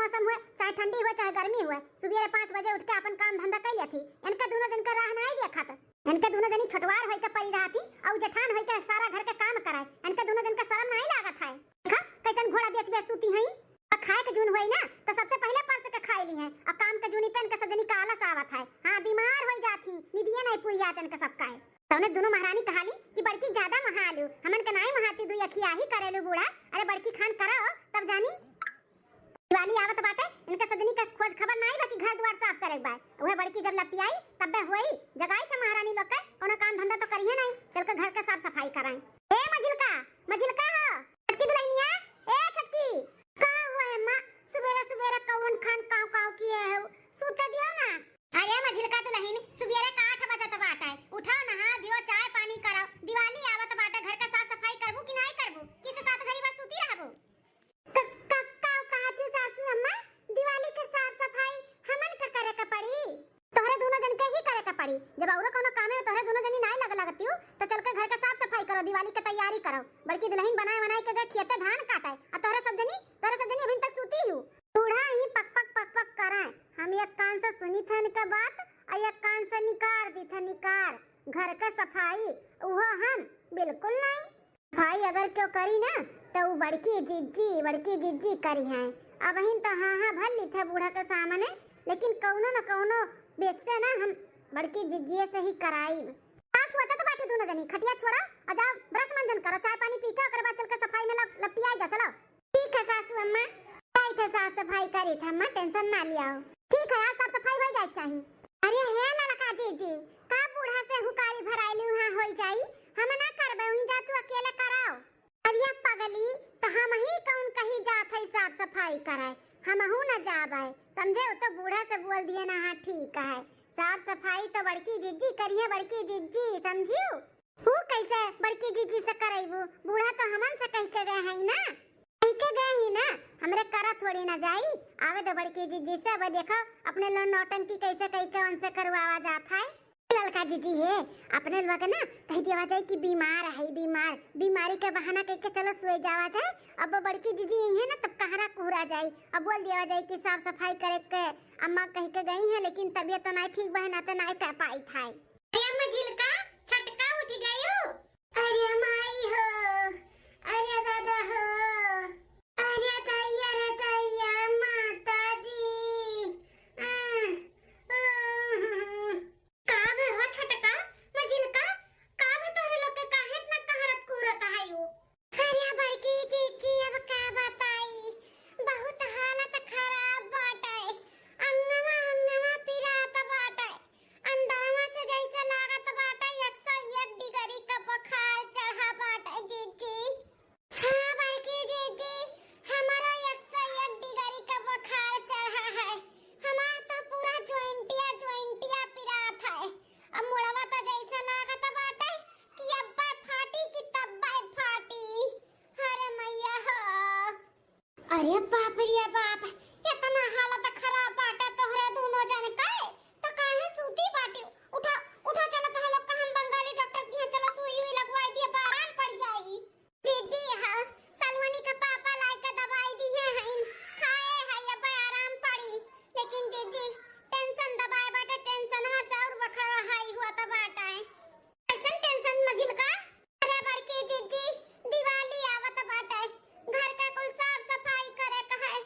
मौसम हुए, चाहे ठंडी हुए चाहे गर्मी हुए, सुबह 5 बजे उठ के अपन काम धंधा कर लेती। इनका दोनों जन का राह नहीं दिया खाता। इनका दोनों जनी छटवार होई के पड़ी रहती और जेठान होई के सारा घर के काम कराए। इनका दोनों जन का शर्म नहीं लागत है। देखा कैसन घोड़ा बेच बेच सूती हई। और खाए के जून हुई ना तो सबसे पहले परस के खाई ली है और काम के जूनी पे इनका सब जनी काला सावत है। हां बीमार हो जाती, निदिए नहीं पूरी जात इनका सब काए। तौने दोनों महारानी कहाली कि बड़की ज्यादा महालू, हमन के नहीं महाती दुई अखिया ही करेलू बूढ़ा। अरे बड़की खान कराओ तब जानी दिवाली आवत बाटे। इनका सदनी का खोज खबर नहीं बाकी घर द्वार साफ करे बा। ओहे बड़की जब लपटी आई तब बे होई जगाई के महारानी लोग के कोनो काम धंधा तो करिए नहीं, चल के घर के साफ सफाई कराएं। ए मझिलका मझिलका हो छटकी दुल्हनिया, ए छटकी का हुआ है मां? सुबेरे सुबेरे कौन खान काव काव किए है, सूते दियो ना। अरे मझिलका दुल्हन सुबेरे का 8 बजे तक बाटा है, उठो नहा दियो चाय पानी कराओ। दिवाली आवत बाटे, घर का साफ सफाई करबू कि नहीं करबू? किस साथ घरी बस सूती रहबू? जब औरो कोनो काम में तोहरे दोनों जनी नहीं लगती हो तो चल के घर का साफ सफाई करो, दिवाली की तैयारी करो। बड़की दुल्हन बनाए के गए खेते धान काटे और तोहरे सब जनी अभी तक सूती हो। बूढ़ा ही पक पक कराए। हम एक कान से सुनी थन के बात और एक कान से निकार दी थे निकार। घर का सफाई वो हम बिल्कुल नहीं। भाई अगर क्यों करी ना तो वो बड़की जिज्जी करी है। अब हिन तो हां भर ली थे बूढ़ा के सामने, लेकिन कौनो न कौनो बेसे ना हम बड़की जिज्जिए से ही कराई। आज सोचा तो बाकी दोनों जनी खटिया छोड़ा और जाओ ब्रश मंजन करो, चाय पानी पी के ओकरे बाद चल के सफाई में लपटी आ जा। चलो ठीक है सासू अम्मा, आई थे साफ सफाई करी थे अम्मा, टेंशन ना लिया। ठीक है आज साफ सफाई हो जाए चाहिए। अरे हे ललका जीजी का बूढ़ा से हुकारी भराइलू हां होई जाई, हम ना करबे उही जा तू अकेले कराओ। अरे पगली तो हम ही कौन कहीं जात है साफ सफाई कराए, हमहू ना जाबे समझे। तो बूढ़ा से बोल दिए ना हां ठीक है साफ सफाई तो बड़की जिज्जी करिए, बड़की जिज्जी समझियो। हु कैसे बड़की जिज्जी से कराइबू? बूढ़ा तो हमन से कह के गए हैं ना, कह के गए ही ना, हमरे करा थोड़ी ना जाई। आवे तो बड़की जिज्जी से अब देखो अपने लो नौटंकी कैसे कह के उनसे करवावा जाता है। ललका जिज्जी है अपने लोग ना कह दिया जाए कि बीमार है, बीमारी के बहाना कह के चलो सोए जावा जाए। अब बड़की जिज्जी है ना तब कहरा कुहरा जाए। अब बोल दिया जाए कि साफ सफाई करे के अम्मा कह के गई है, लेकिन तबीयत तो नहीं ठीक बहना तो नहीं कर पाई था। अरे अम्मा झिलका छटका उठ गई हो। अरे माई हो, अरे दादा हो, अरे दैया माता जी। काबे हो छटका मझिलका, काबे तोरे लोग के काहे इतना कहरत कुरत है हो? अरे बड़की जीजी अब का बताई, बहुत हालत खराब बाटे। अंगमा पिरात बाटे, अंदरवा से जैसे लागत बाटे 101 डिग्री का बुखार चढ़ा बाटे जीजी। हां बड़की जीजी हमारा 101 डिग्री का बुखार चढ़ा है। हमार तो पूरा ज्वाइंटिया पिरात है। अब मुड़वा तो जैसे लागत बाटे कि अब्बा फाटी की तब्बा फाटी। अरे मैया हो, अरे बाप रे बाप इतना हालत खराब बाटे तोहरे दोनों जन का। तो काहे सूती बाटी? उठा चलो तोह लोग का हम बंगाली डॉक्टर के यहाँ चलो सुई हुई लगवाई दिए, आराम पड़ जाएगी। जी हां सलवनी का पापा लाई के दवाई दी है खाए है अब आराम पड़ी। लेकिन जी टेंशन दबाए बाटे, टेंशन में से और बखरा हाई हुआ तो बाटा है। ऐसा टेंशन मझिलका? अरे बड़की जीजी दिवाली आवत बाटे, घर का कुल साफ सफाई करे का है,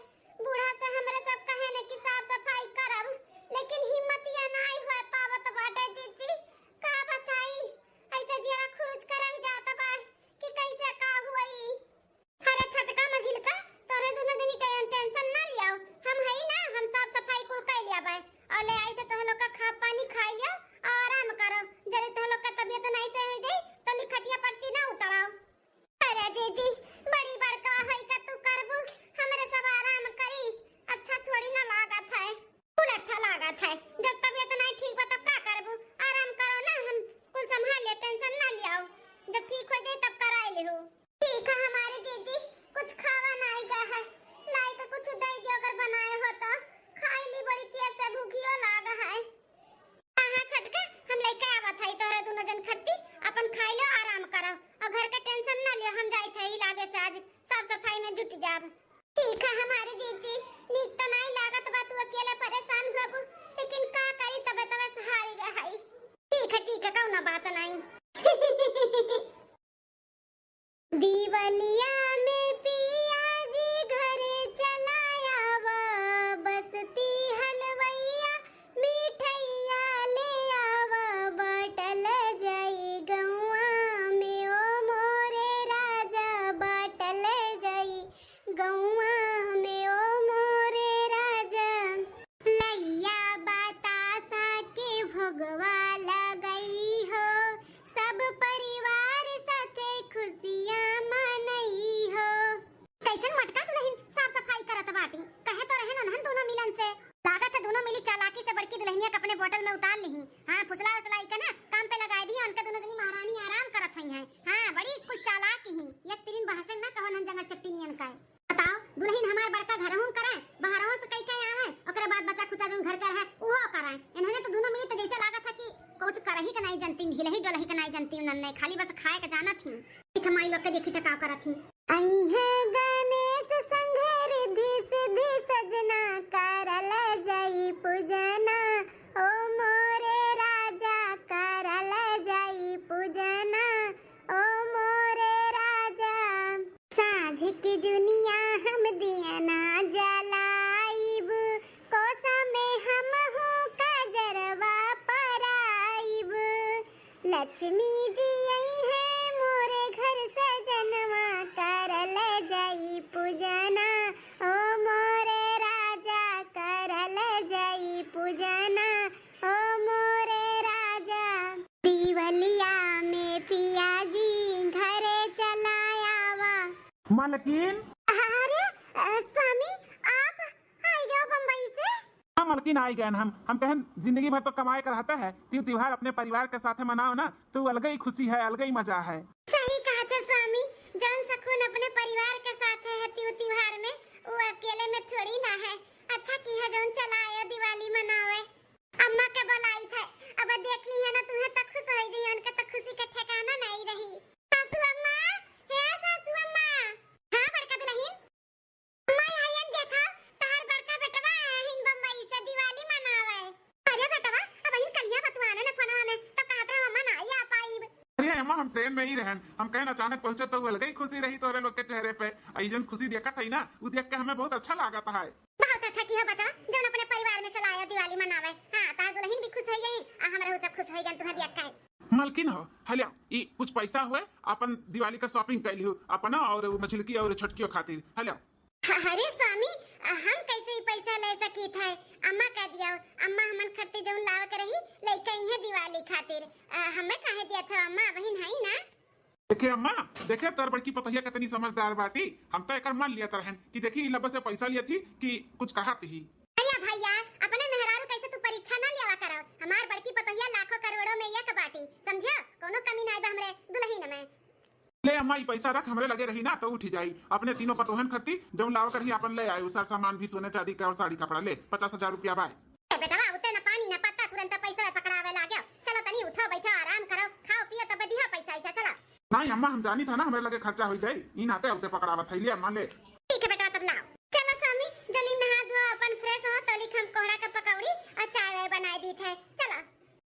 उतार ली। हाँ फुसला वसलाई के ना काम पे लगा दी, उनके दोनों जनी महारानी आराम करत हई हैं। हाँ बड़ी कुछ चालाक ही एक तीन बहसे ना कहो नन जंगल चट्टी नियन का। बताओ दुल्हन हमार बड़का घर हूं करे, बाहरों से कई कई आवे, ओकरे बाद बच्चा कुचा जोन घर कर है ओहो कराए। इन्होंने तो दोनों मिली तो जैसे लागत है कि कुछ करही के नहीं जानती, ढिलही डलही के नहीं जानती, उन्होंने खाली बस खाए के जाना थी। थमाई लोग के देखी टकाव करत थी। आई है गणेश संघ रिद्धि सिद्धि सजना, करल जाई पूजना ओ मोरे राजा, करल जाई पूजना ओ मोरे राजा। साँझ की जुनिया हम दिया ना जलाइब, कोसा में हम हो कजरवा पराइब। लक्ष्मी जी आई है मोरे घर सजनवा, करल जाई पूजना ओ मोरे राजा, करल जाई पूजना ओ मोरे राजा। दीवलिया में पिया जी घरे चलायावा। मालकिन अरे स्वामी आप आई गए बम्बई से? हाँ मालकिन आई गए। हम कहें जिंदगी भर तो कमाए कर रहता है, त्योहार अपने परिवार के साथ मनाओ ना तो अलग ही खुशी है, अलग ही मजा है। सही कहा था स्वामी, जौन सकून अपने परिवार के साथ है त्योहार में वो अकेले में थोड़ी ना है। अच्छा की है जौन चलाए दिवाली मनावे। अम्मा के बुलाई थे, अब देख ली है ना तुम्हें तक खुश हो गई, उनके तक खुशी का ठिकाना नहीं रही। सासू अम्मा, हे सासू अम्मा। हां बड़का दुल्हन, अम्मा आयन देखा तार बड़का बेटवा हिन बम्बई से दिवाली मनावे। अरे बेटवा अब हिन कलिया बतवाने न फोनवा में तो कहत रहा अम्मा ना आ पाई। अरे अम्मा हम ट्रेन में ही रहन, हम कहें अचानक पहुंचे तो अलग ही खुशी रही तोरे लोग के चेहरे पे। ऐजन खुशी देखा था ना, वो देख के हमें बहुत अच्छा लगा था। बहुत अच्छा किया बच्चा जौन अपने परिवार में चलाया दिवाली मनावे। हां तार दुल्हन भी खुश हो गई आ हमरा सब खुश हो गन तुम्हें देख के। मालकिन हो हलिया ई कुछ पैसा हुए अपन दिवाली का शॉपिंग कर लियो अपना और मछली की और छटकियों खातिर। हलिया अरे स्वामी हम कैसे ही पैसा ले सकी थे? अम्मा कह दिया, अम्मा हमन खर्चे जौन लाव के रही लेके आई है दिवाली खातिर। हमें काहे दिया था? अम्मा बहन है ना। देखे अम्मा, देखे तोर बड़की पतहिया कितनी समझदार बाटी। हम तो एक मान लिया तरहन कि देखी लब्बे से पैसा लिया थी कि कुछ कहा थी। अरे भैया अपने मेहरारू कैसे तू परीक्षा ना लियावा करो। हमार बड़की पतहिया लाखों करोड़ों में एक बाटी, समझियो कोनो कमी ना आइबा हमरे दुल्हन में। ले अम्मा ये पैसा रख, हमरे लगे रही ना तो उठी जाई। अपने तीनों पतोहन खर्ची जब लाव कर ही अपन ले आए, सार सामान भी सोने चांदी का और साड़ी कपड़ा ले 50,000 रुपया बाय। बेटा उते ना पानी ना पत्ता तुरंत पैसा पकड़ावे लागे। चलो तनी उठो बैठो आराम करो, खाओ पियो तब दिया पैसा ऐसा। चलो नहीं अम्मा हम जानी था ना हमारे लगे खर्चा हो जाए, इन आते उते पकड़ावत है। ले अम्मा ले। ठीक है बेटा तब लाओ। चलो स्वामी जल्दी नहा धो अपन फ्रेश हो तो लिख हम कोहड़ा का पकौड़ी और चाय वाय बना दी थे। चलो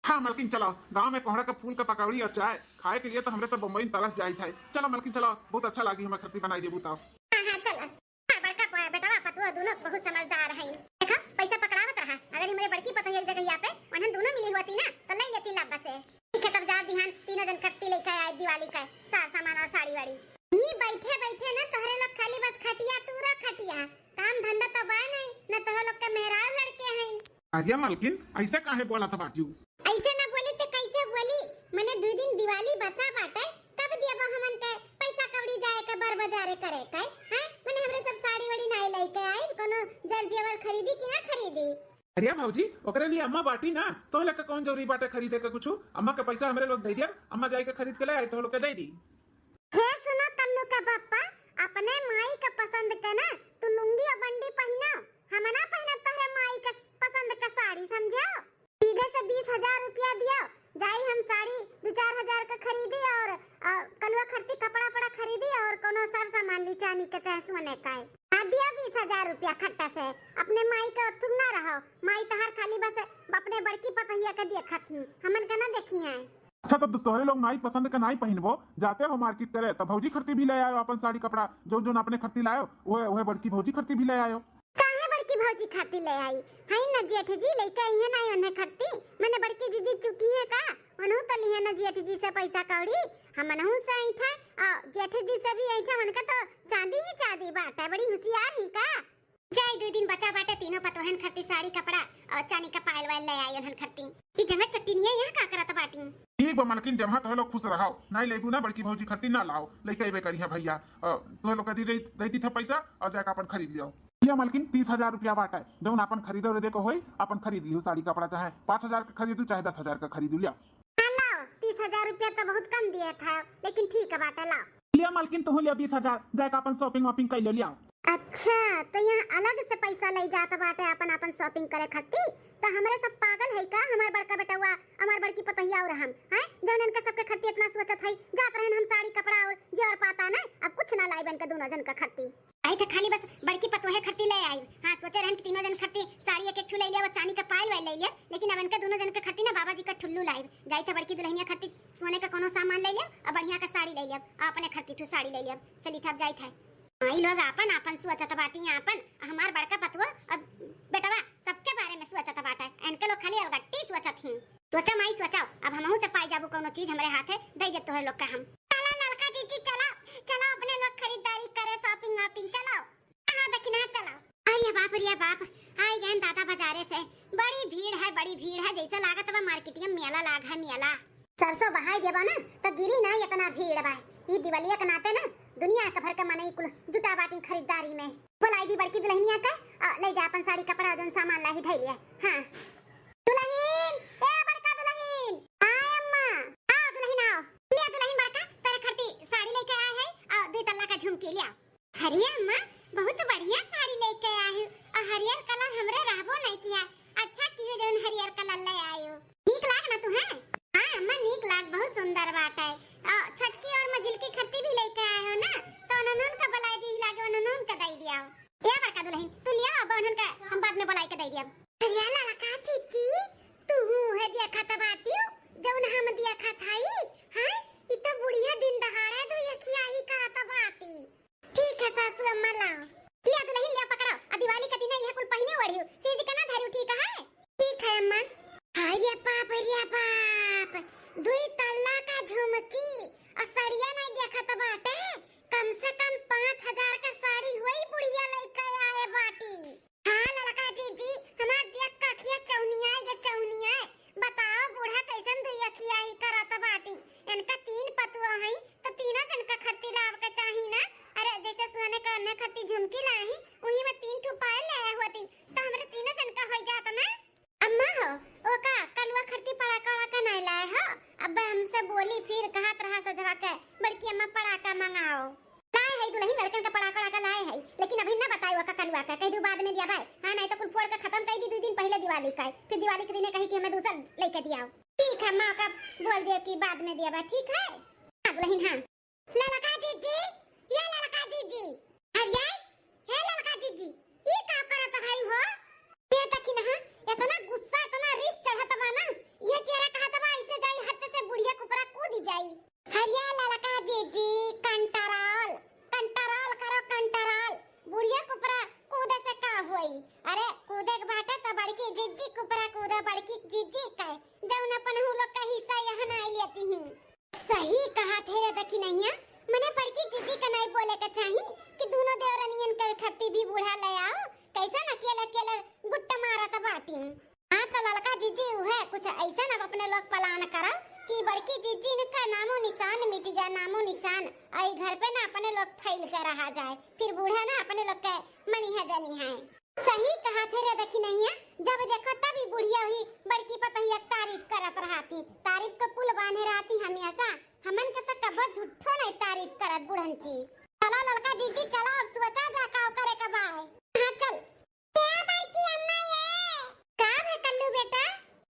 हाँ मलकिन चलो, गांव में कोहड़ा का फूल का पकौड़ी और चाय खाए के लिए तो हमरे सब बम्बई तरस जाई था। चलो मलकिन चलो, बहुत अच्छा लगी हमें खत्ती बनाई दे बताओ। हां चलो। बड़का बेटा पतवा दोनों बहुत समझदार है। देखा पैसा पकड़ावत रहा, अगर हमरे बड़की पतहिया एक जगह पे उन्हन दोनों मिली होती ना तो ले लेती लब्बा से। ठीक है तब जा ध्यान तीनों जन खत्ती लेके आए दिवाली का सार सामान और साड़ी वाड़ी। ये बैठे बैठे ना तोहरे लोग खाली बस खटिया तूरा खटिया, काम धंधा तो बा नहीं ना तोहरे लोग के मेहरार लड़के हैं। अरे मलकिन ऐसा काहे बोला था बाटियो? ऐसे ना बोली तो कैसे बोली? मैंने 2 दिन दिवाली बचा बाटे तब दिया हमन के पैसा कौड़ी जाए के बर बाजारे करे के। हां मैंने हमरे सब साड़ी वाड़ी नहीं लेके आई, कोनो जर जेवर खरीदी कि ना खरीदी। अरे भौजी ओकरे लिए अम्मा बाटी ना, तो लग कौन जरूरी बाटे खरीदे के कुछ। अम्मा के पैसा हमरे लोग दे दिया, अम्मा जाई के खरीद के ले आई तो लोग के दे दी। हे सुनो कल्लू का पापा, अपने माई का पसंद के ना तू लुंगी और बंडी पहना, हम ना पहना तोहरे माई का पसंद का साड़ी, समझो। सीधे से 20,000 रुपया दियो, जाई हम साड़ी 2-4 हजार का खरीदी और कलवा खर्ची कपड़ा पड़ा खरीदी और कोनो सार सामान ली चांदी के चाहे सोने का है। दिया 20,000 रुपया खट्टा से। अपने माई का तुम ना रहो, माई तहार खाली बस अपने बड़की पतहिया के देखा थी, हमन के ना देखी है। अच्छा तब तोहरे लोग नाई पसंद का नाई पहनबो, जाते हो मार्केट करे तो भौजी खर्ती भी ले आयो अपन साड़ी कपड़ा, जो जो अपने खर्ती लायो वो बड़की भौजी खर्ती भी ले आयो। काहे बड़की भौजी खाती ले आई है ना जेठ जी लेके आई है ना उन्हें खर्ती। मैंने बड़की जीजी चुकी है का उन्हों तो लिए ना जेठ जी से पैसा कौड़ी, हम मनहु से आई थे और जेठ जी से भी आई थे। उनका तो चांदी ही चांदी बाटा, बड़ी होशियार ही का। जाई 2 दिन बचा बाटे तीनों पतोहन खर्ती साड़ी कपड़ा और चांदी का पायल वायल ले आई उन्हन खर्ती। ई जगह चट्टी नहीं है यहाँ का करत बाटी। ठीक बा मालकिन जब तो लोग खुश रहो, नहीं लेबू ना बड़की भौजी खर्ती ना लाओ, लेके अबे करिया भैया तो लोग दी थे पैसा और जाकर अपन खरीद लियो। लिया मालकिन 30,000 रुपया बाटा है, जौन अपन खरीदो रे देखो होई अपन खरीद लियो साड़ी कपड़ा, चाहे 5,000 का खरीदू चाहे 10,000 का खरीदू। लिया 30,000 रुपया तो बहुत कम दिया था, लेकिन ठीक है बाटा लाओ। लिया मालकिन तो लिया 20,000 जाके अपन शॉपिंग वॉपिंग कर लिया। अच्छा तो यहाँ अलग से पैसा ले जाता बाटे अपन अपन शॉपिंग करे खातिर, तो हमरे सब पागल है का? हमार बड़का बेटा हुआ, हमार बड़की पतोहिया और हम हैं जौन इनका सबके खर्ची इतना सोचत है, जात रहन हम साड़ी कपड़ा और जेवर पाता ना, अब कुछ ना लाई बन के दोनों जन का खर्ची आई थे, खाली बस बड़की पतोहे खर्ची ले आई। हां सोचे रहन कि तीनों जन खर्ची साड़ी एक एक ठु ले लिया, वो चांदी का पायल ले लिया, लेकिन अब इनके दोनों जन का खर्ची ना बाबा जी का ठुल्लू लाई जाई थे। बड़की दुल्हनिया खर्ची सोने का कोनो सामान ले लिया और बढ़िया का साड़ी ले लिया, अपने खर्ची ठु साड़ी ले लिया। चली था अब जाई था आई लोग अपन अपन सोचत बाटी अपन, हमार बड़का पतवा अब बेटवा सबके बारे में सोचत बाटा, इनके लोग खाली अलगट्टी सोचत ही। सोचा माई सोचाओ, अब हमहू से पाई जाबू कोनो चीज हमरे हाथे दे दे तोहर लोग का हम। चला लड़का जीजी चलो चलो अपने लोग खरीदारी करे, शॉपिंग वॉपिंग चलो। हां देखना चलो। अरे बाप आई गए दादा बाजारे से, बड़ी भीड़ है जैसे लागत बा मार्केट में मेला लाग है मेला। सरसों बहाई देबा ना तो गिरी ना इतना भीड़ बा। ई दिवाली के नाते ना दुनिया का भर का मनई कुल जुटा बाटी खरीदारी में। बोलाई दी बड़की दुल्हनिया का ले जा अपन साड़ी कपड़ा जोन सामान ला ही धई लिया। हां दुल्हन ए बड़का दुल्हन आय अम्मा आओ दुल्हन आओ। लिया दुल्हन बड़का तेरे खर्ची साड़ी लेके आए है और 2 तल्ला का झुमकी लिया। हरिया अम्मा बहुत बढ़िया साड़ी लेके आई हो, और हरियर कलर हमरे रहबो नहीं किया, अच्छा कियो जोन हरियर कलर ले आई हो। ठीक लाग ना तू है? हां अम्मा ठीक लाग, बहुत सुंदर बात है। छटकी और मझिल की खत्ती भी लेके आए हो ना, तो ननन का बलाई दी लागे ननन का दई दिया। ए बड़का दुल्हन तू लिया अब ननन का हम बाद में बलाई के दई दिया। अरे लाला का चीची तू है दिया खाता बाटी जौन हम दिया खाताई हां इ तो बुढ़िया दिन दहाड़े दो यखिया ही करता बाटी। ठीक है सासू अम्मा लाओ। लिया दुल्हन लिया पकड़ो, आ दिवाली के दिन यह कुल पहिने ओढ़ी सीज के ना धरी ठीक है? ठीक है अम्मा। हाय रे बाप 2 तल्ला का झुमकी और साड़िया नहीं देखा तो बाटे, कम से कम 5,000 का साड़ी हुई बुढ़िया लेके आए बाटी। हां लड़का जीजी हमार देख का अखिया चौनिया बताओ बूढ़ा कैसन दुई अखिया ही करत बाटी। इनका 3 पतुआ है तो तीनों जन का खर्ची लाव के चाही ना। अरे जैसे सोने का अन्य खर्ची झुमकी लाई वही में 3 ठू पायल ले आए होती तो हमरे तीनों जन का हो जाता ना। अम्मा हो ओ का कलवा खर्ची पड़ाका का नहीं लाए हो, अब हमसे बोली फिर कहत रहा सजवा के बड़की अम्मा पड़ाका मंगाओ। लाए है दुल्हन लड़कन का पड़ाका का लाए है, लेकिन अभी ना बताई का कलवा का कह दू बाद में दिया भाई। हां नहीं तो कुल फोड़ के खत्म कर दी 2 दिन पहले दिवाली का, फिर दिवाली के दिन कही कि हमें दूसरा लेके दियाओ। ठीक है मां का बोल दिया कि बाद में दिया बा। ठीक है दुल्हन। हां ललका जीजी ये ललका जीजी अरे हे ललका जीजी ये का करत है हो? ये तक ना इतना गुस्सा इतना रिस चढ़त बा ना, ये चेहरा कहत बा ऐसे जाई हद से बुढ़िया कुपरा कूद जाई। हरिया ललका जीजी कंटरोल करो कंटरोल, बुढ़िया कुपरा कूदे से का होई? अरे कूदे के बाटे तो बड़की जीजी कुपरा कूदे बड़की जीजी का जौन अपन हम लोग का हिस्सा यहां ना लेती ही। सही कहा थे रे देखी नहीं है मने बड़की जीजी का नहीं बोले के चाही कि दोनों देवरनियन के खत्ती भी बूढ़ा ले आओ, कैसा न अकेले गुट्टा मारत बाटी। हां तो ललका जीजी है कुछ ऐसा ना अपने लोग प्लान करो कि बड़की जीजी ने का नामो निशान मिट जाए, नामो निशान आई घर पे ना अपने लोग फैल कर रहा जाए, फिर बूढ़ा ना अपने लोग के मनी है जनी है। सही कहा थे रे देखी नहीं है, जब देखो तभी बुढ़िया हुई बड़की पतहिया तारीफ करत रहती, तारीफ का पुल बांधे रहती हमेशा, हमन के तो कब झूठो नहीं तारीफ करत बुढ़नची। चलो ललका जीजी चलो अब सोचा जा का करे का बाय। हां चल क्या बड़की अम्मा ये काम है कल्लू बेटा?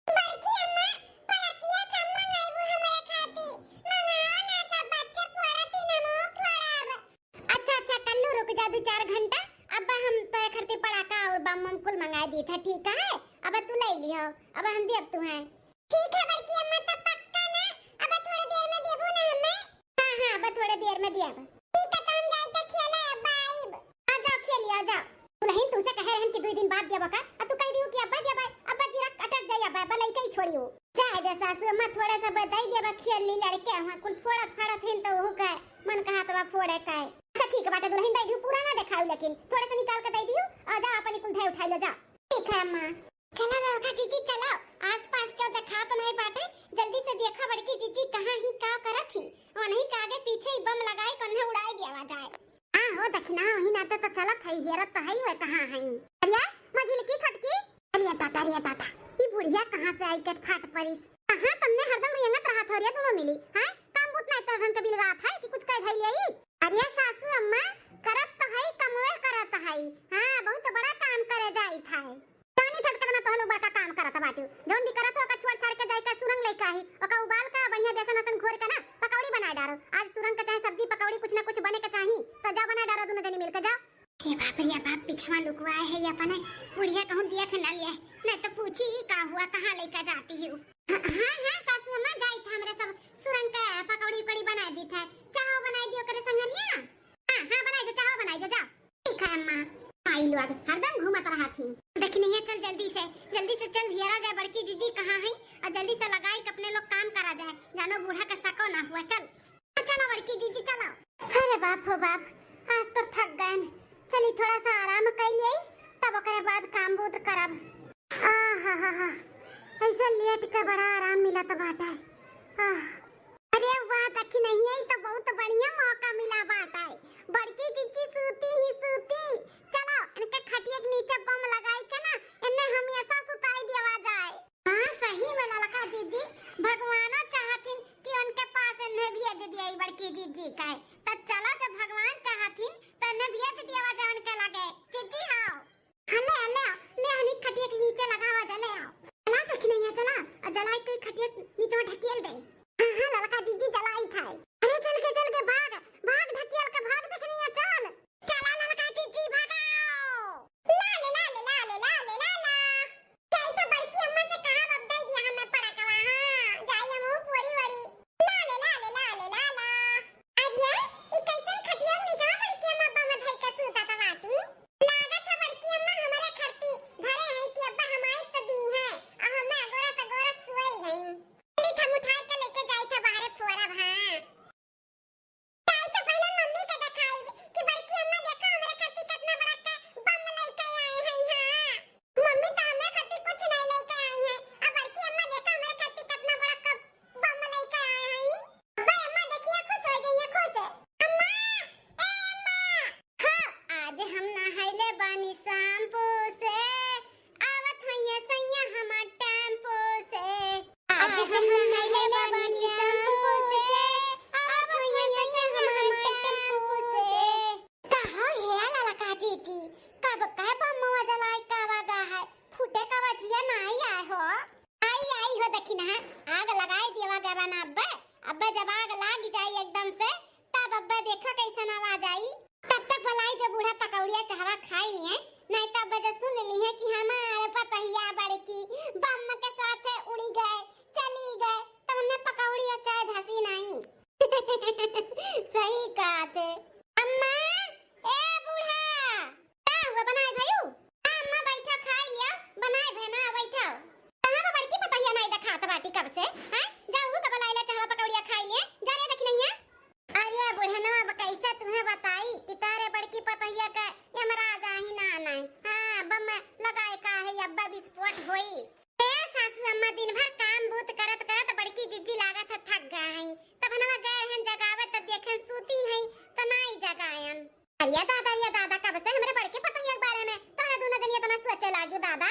बड़की अम्मा पड़किया कम मंगाई हमरे खाती मंगाओ ना सब बच्चे फोड़ती ना मुंह फोड़ब। अच्छा कल्लू रुक जा 2-4 घंटा, अब हम तो खरती पड़ाका और बम कुल मंगा दी था। ठीक है अब तू ले लियो, अब हम देब तू है। ठीक है बड़की अम्मा तो पक्का ना, अब थोड़ी देर में देबो ना हमें? हां अब थोड़ी देर में देब। ठीक है तो हम जाई तो खेले अब आइब। आ जाओ खेलिए आ जाओ। दुल्हन तुसे कहे रहन कि 2 दिन बाद देबो का, अब तू कह दियो कि अब्बा देबा, अब्बा जीरा अटक जाई अब्बा भलाई कई छोड़ियो। चाहे दे सासू अम्मा थोड़ा सा बताई देबा खेल ली लड़के वहां कुल फोड़ा फाड़ा थेन तो हो का मन कहा तो फोड़े का। अच्छा ठीक है बाटा दुल्हन दे दियो, पूरा ना दिखाओ लेकिन थोड़ा सा निकाल के दे दियो, आ जा अपन कुल धै उठा ले जा। ठीक है अम्मा। चलो लड़का जीजी चलो, आसपास क्यों दिखा तो नहीं पाटे, जल्दी से देखा बड़की जीजी कहां ही का करत थी, और नहीं का आगे पीछे ही बम लगाई कन्हे उड़ाई दिया जाए। हां हो दखना वही ना तो चलत है हेरत तो है वे कहां है। अरे मझिल की छटकी, अरे ताता ई बुढ़िया कहां से आई कट फाट परिस। कहां तुमने हरदम रियंगत रहा थोरिया दोनों मिली हैं। काम बुत नहीं तो ढंग के बिलगात है कि कुछ कह धई लेई। अरे सासू अम्मा करत तो है कमवे करत है। हां बहुत बड़ा काम करे जाई था। पानी ठटकना तो लो बड़का काम करत बाटू। जौन भी करत हो का छोड़ छाड़ के जाई का सुरंग लेके आई ओका उबाल का बढ़िया बेसन वसन घोर के ना पकौड़ी बना डारो। आज सुरंग का चाहे सब्जी पकौड़ी कुछ ना कुछ बने के चाही तो जा बना डारो दोनों जनी मिलके जाओ। अरे बाप रे बाप पिछवा लुकवाए है अपने बुढ़िया कहूं देख न लिए नहीं तो पूछी का हुआ कहां लेके जाती हूं। हां सासू अम्मा जाई था हमरे सब सुरंग का पकौड़ी पड़ी बना दी था। चाहो बनाई दियो करे संगरिया। हां बनाई दो चाहो बनाई दो जाओ। ठीक है अम्मा। आई लोग हरदम घूमत रहा थी। देख नहीं है चल जल्दी से चल हियरा जाए बड़की जीजी कहां है और जल्दी से लगाई के अपने लोग काम करा जाए जानो बूढ़ा का सको ना हुआ। चलो बड़की जीजी चलो। अरे बाप हो बाप आज तो थक गए चली थोड़ा सा आराम कर लिए तब ओकरे बाद काम बुत करब। आहा ऐसा लेट के बड़ा आराम मिला तो बाटा है। अरे वाह देखी नहीं है तो बहुत बढ़िया मौका मिला बाटा है। बड़की जीजी सूती ही सूती चलो इनके खटिया के नीचे बम लगाई के ना इन्हें हमेशा सुताई देवा जाए। हां सही में ललका जीजी भगवानो चाहथिन कि उनके पास इन्हें भेज दिया बड़की जीजी का तो चलो जब भगवान चाहथिन तो इन्हें भेज दिया जाए उनके लगे। जीजी आओ हले ले हनी खटिया के नीचे लगावा जले आओ। चला तक नहीं है चला और जलाई कोई खटिया नीचे ढकेल दे। हां ललका जीजी जलाई था। अरे चल के भाग ढकेल के भाग देखनी है चल चला ललका जीजी भागाओ। ला चाय तो बड़की अम्मा से कहां बब्बे दिया हमें पड़ा कवा। हां जाई हम पूरी वरी ला अरे ई कैसन खटिया नीचे बड़की अम्मा बम धई के सूता था बाटी। लागत है बड़की अम्मा हमारे खरती धरे है कि अब्बा हमाई तो दी है और हमें अगोरा सोई गई। चली हम उठाई के लेके जाई था बाहर फोरब। हां चाय तो पहले मम्मी के दिखाई कि बड़की अम्मा देखो हमारे खरती कितना बड़ा का बम लेके आए हैं। हां मम्मी तो हमें खरती कुछ नहीं लेके आई है और बड़की अम्मा देखो हमारे खरती कितना बड़ा का बम लेके आए हैं। अब्बा अम्मा देखिए खुश हो जाइए खुश अम्मा ए अम्मा। हां आज हम नहाइले बानी शैम्पू से आवत होइए सैया हमर टेम्पो से। आज हम नहाइले बानी शैम्पू से आवत होइए सैया हमर टेम्पो से। कहो हे ललका जीजी कब बमवा जलाई कावा है फूटे का वजिया नहीं आए हो। आई हो देखी ना आग लगाई दिया गवा ना अब्बे जब आग लाग जाई एकदम से तब अब्बे देखा कैसन आवाज आई तब तक भलाई जो बूढ़ा पकौड़िया चाहवा खाई है नहीं तब अब्बे जो सुन ली है कि हमारे पतहिया बड़की बम के साथ उड़ी गए चली गए तो उन्हें पकौड़ी और चाय धसी नहीं। सही कहा थे अम्मा ए बूढ़ा क्या हुआ बनाए भयू। अम्मा बैठा खा लिया बनाए भैना बैठा कहां बड़की पतहिया नहीं देखा था बाटी कब से हैं जाऊ कब लाइला चाहवा पकौड़िया खाई लिए जा रे देखी नहीं है। अरे बुढ़नवा कैसे तुम्हें बताई कि तारे बड़की पतहिया का यमराज ही ना आना है। हां बम लगाए का है अब्बा विस्फोट होई। ए सासू अम्मा दिन भर काम बूत करत बड़की जिज्जी लागत थक गई तब नवा गए हैं जगावत तब देखे सूती है तो नहीं जगायन। अरे दादा कब से हमरे बड़के पतहिया के बारे में तोहरा दोनों जनिया तो ना सोचे लागू दादा।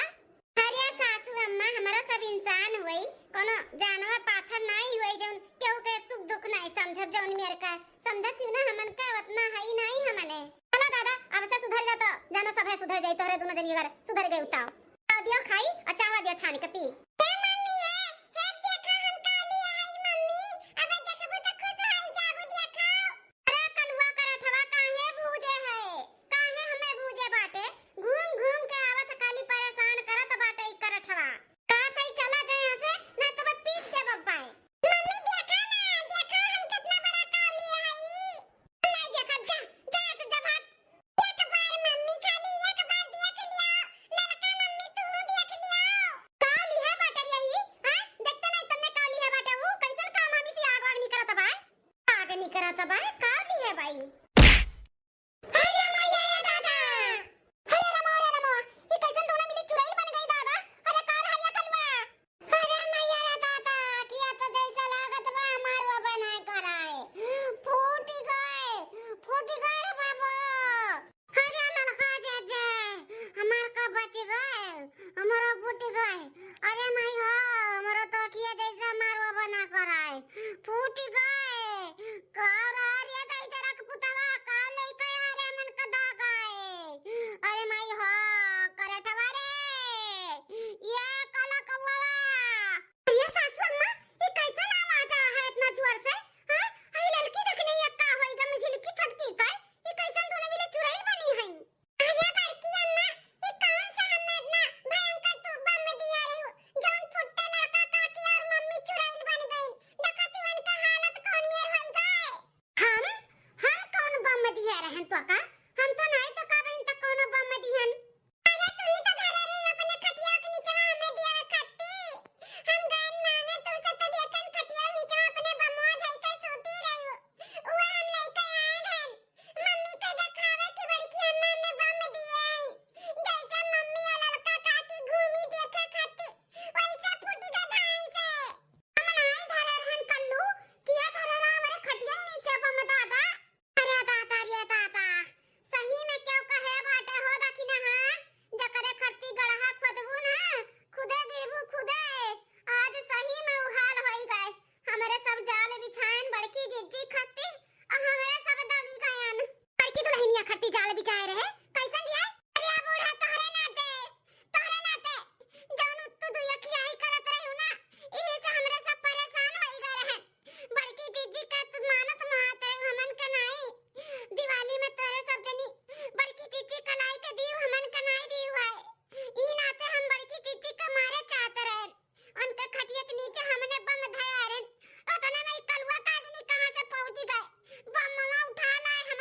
अरे सासू अम्मा हमारा सब इंसान होई कोनो जानवर पाथर नहीं होई जौन केहू के सुख दुख नहीं समझब जौन मेरे का समझत हूं ना हमन का उतना है नहीं हमने। चलो दादा अब से सुधर जा तो जानो सब है सुधर जाई तोहरे दोनों जनिया अगर सुधर गए उताओ आ दियो खाई और चाहवा दियो छान के पी। ए मम्मी है देखा हम का लिया है मम्मी अब देखबो त खुद आई जाबो देखाओ। अरे कलुआ करठवा काहे भूजे है काहे हमें भूजे बाटे घूम के आवत काली परेशान करत बाटे ई करठवा का थई चला जाए यहां से ना तो मैं पीट दे बब्बाई। मम्मी देखा हम कितना बड़ा का लिया है नहीं देखा जा से जब एक बार मम्मी खाली एक बार देख लिया ललका मम्मी तू देख लिया का लिया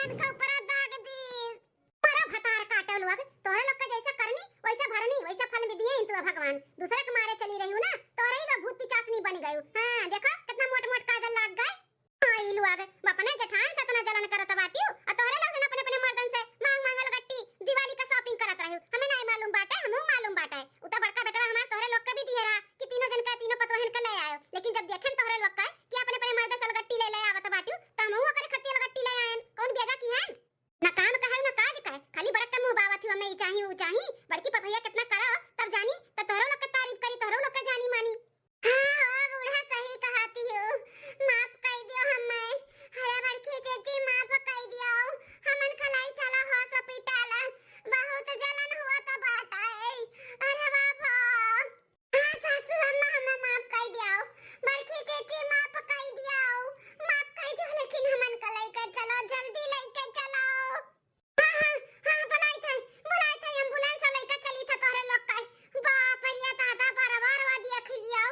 ननद का ऊपर दाग दी पर भतार काटे लोग तोहरे लोग का जैसा करनी वैसा भरनी वैसा फल भी दिए तू भगवान दूसरे के मारे चली रही हूं ना तोरे ही भूत पिचासनी बन गई हां देखो कितना मोट मोट काजल लग गए आई लोग अपने जेठान से इतना जलन करत बाटियो और तोहरे लोग जन अपने अपने मर्दन से मांग मांगल गट्टी दिवाली का शॉपिंग करत रही हमें नहीं मालूम बाटे हमहू मालूम बाटे उता बड़का बेटा हमार तोहरे लोग के भी दिए रहा कि तीनों जन का तीनों पतोहन के ले आयो लेकिन जब देखें तोहरे लोग का कि अपने अपने मर्द से गट्टी ले ले आवत बाटियो त हमहू ओकरे खत्ती गट्टी ले आयन कौन बेगा की है ना काम कहे ना काज कहे खाली बड़का मुंह बावत हमें ई चाही ऊ चाही बड़की पतैया कितना करो तब जानी त तोहरो लोग के तारीफ करी तोहरो लोग के जानी मानी हां बूढ़ा सही कहती हो माफ कर दियो हमें हरा बड़की चेची माफ कर दियो हमन खलाई चला हॉस्पिटल बहुत जलन हुआ तो बात है अरे बाबा हां सासू अम्मा हमें माफ कर दियो बड़की चेची माफ कर दियो लेकिन हमन खलाई के चलो जल्दी लेके चलो हां बुलाई थे एम्बुलेंस लेके चली था तोरे लोग का बाप रे दादा बराबर वा देख लियो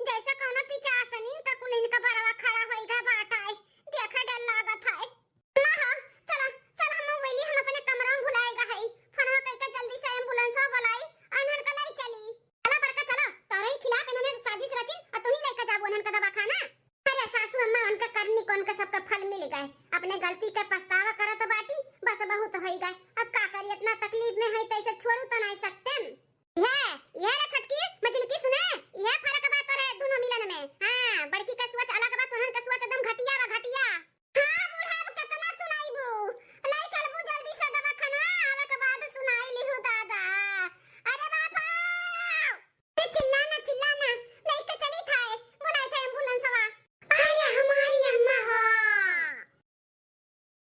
जैसे कोनो पिचासनी का कुलिन का बरवा खड़ा होइगा बाटाई देखा डर लागत है मां चल हम वेली हम अपने कमरा में भुलाएगा है फना कइका जल्दी से एम्बुलेंस बुलाई अनहन का लाई चली चला बड़का चला तोरे ही खिलाफ इन्होंने साजिश रची और तू ही लेके जाबो अनहन का दवाखाना अरे सासू अम्मा उनका करनी कौन का सबका फल मिल गए अपने गलती का पछतावा करत बाटी बस बहुत होई गए अब का करी इतना तकलीफ में है तैसे छोड़ू तो नहीं सकती